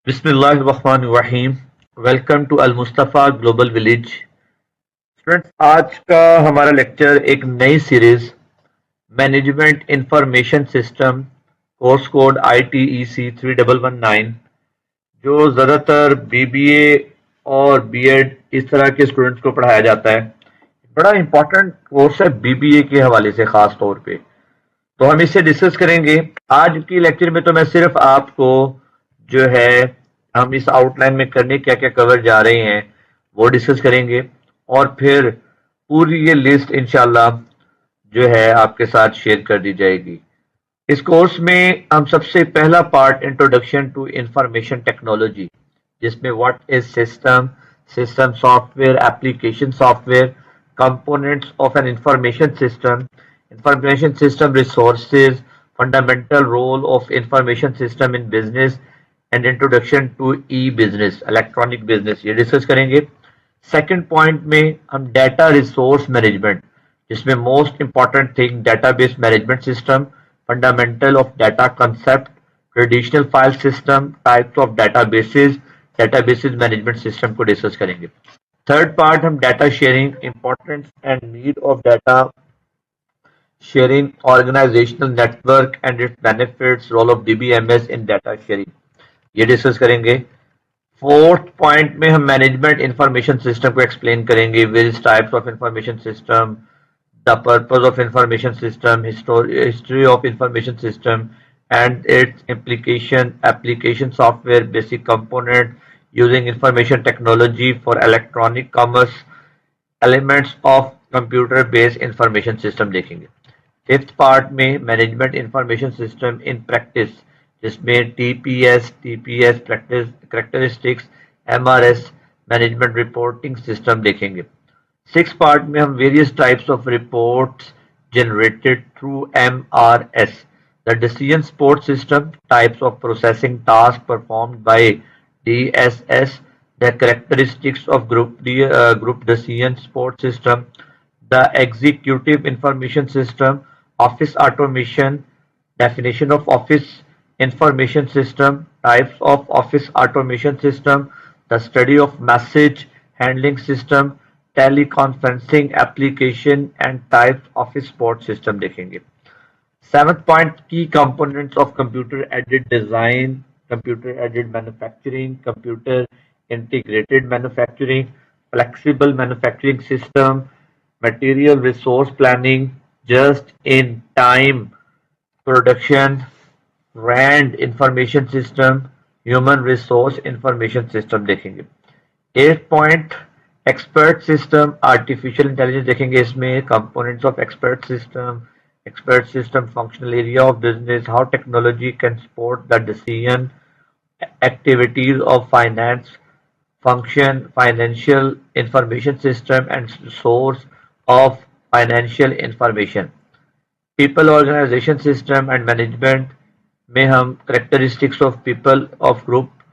बिस्मिल्लाहिर्रहमानिर्रहीम। Welcome to Al Mustafa global village. Students, आज का हमारा लेक्चर एक नई series management information system course code ITEC 3119 जो ज़्यादातर BBA और BEd इस तरह के स्टूडेंट्स को पढ़ाया जाता है। बड़ा इंपॉर्टेंट कोर्स है BBA के हवाले से खास तौर पे, तो हम इसे डिस्कस करेंगे। आज की लेक्चर में तो मैं सिर्फ आपको जो है हम इस आउटलाइन में करने क्या क्या कवर जा रहे हैं वो डिस्कस करेंगे, और फिर पूरी ये लिस्ट इंशाल्लाह जो है आपके साथ शेयर कर दी जाएगी। इस कोर्स में हम सबसे पहला part introduction to information technology, जिसमें what is system, system software, application software, components of an information system resources, fundamental role of information system in business and introduction to e-business, electronic business, ये discuss करेंगे। Second point में हम data resource management, जिसमें most important thing database management system, fundamental of data concept, traditional file system, types of databases management system को discuss करेंगे। Third part हम data sharing, importance and need of data sharing, organizational network and its benefits, role of DBMS in data sharing, ये discuss करेंगे। Fourth point में हम management information system को explain करेंगे, various types of information system, the purpose of information system, history of information system and its application software, basic component using information technology for electronic commerce, elements of computer based information system देखेंगे। Fifth part में management information system in practice, जिसमें TPS practice characteristics, MRS management reporting system देखेंगे। Six part में हम various types of reports generated through MRS, the decision support system, types of processing task performed by DSS, the characteristics of group decision support system, the executive information system, office automation, definition of office information system, types of office automation system, the study of message handling system, teleconferencing application and types office support system देखेंगे। Seventh point, की components of computer aided design, computer aided manufacturing, computer integrated manufacturing, flexible manufacturing system, material resource planning, just-in-time production, RAND information system, human resource information system देखेंगे। 8 point, expert system, artificial intelligence देखेंगे। इसमें components of expert system, functional area of business, how technology can support the decision activities of finance function, financial information system and source of financial information, people organization system and management में हम characteristics of people of group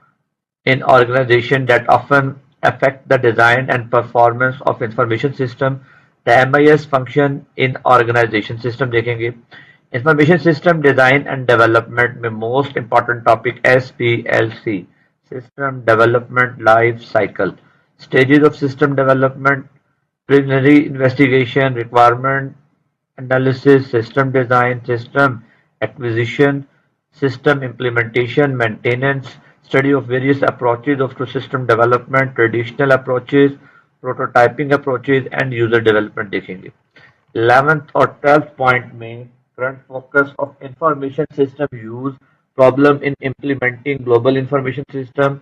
in organization that often affect the design and performance of information system, the MIS function in organization system देखेंगे। information system design and development में most important topic SDLC, system development life cycle, stages of system development, preliminary investigation, requirement analysis, system design, system acquisition, system implementation, maintenance, study of various approaches of to system development, traditional approaches, prototyping approaches and user development देखेंगे। 11th और 12th point में current focus of information system use, problem in implementing global information system,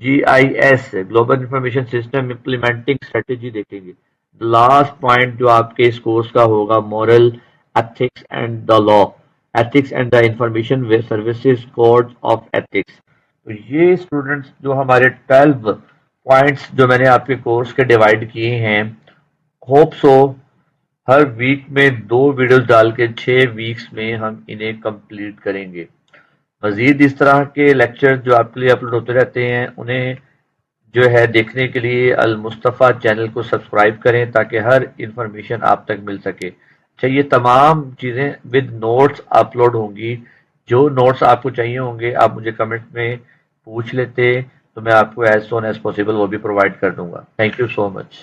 GIS global information system implementing strategy देखेंगे। Last point जो आपके इस course का होगा, moral ethics and the law, ethics and the information services code of ethics. तो ये students जो हमारे 12 पॉइंट्स जो मैंने आपके कोर्स के डिवाइड किए हैं, होप सो हर वीक में 2 वीडियोस डाल के 6 वीक्स में हम इन्हें कंप्लीट करेंगे। मजीद इस तरह के लेक्चर जो आपके लिए अपलोड होते रहते हैं, उन्हें जो है देखने के लिए अल मुस्तफ़ा चैनल को सब्सक्राइब करें ताकि हर इंफॉर्मेशन आप तक मिल सके। अच्छा, ये तमाम चीज़ें विद नोट्स अपलोड होंगी। जो नोट्स आपको चाहिए होंगे आप मुझे कमेंट में पूछ लेते तो मैं आपको एज सोन एज पॉसिबल वो भी प्रोवाइड कर दूंगा। Thank you so much.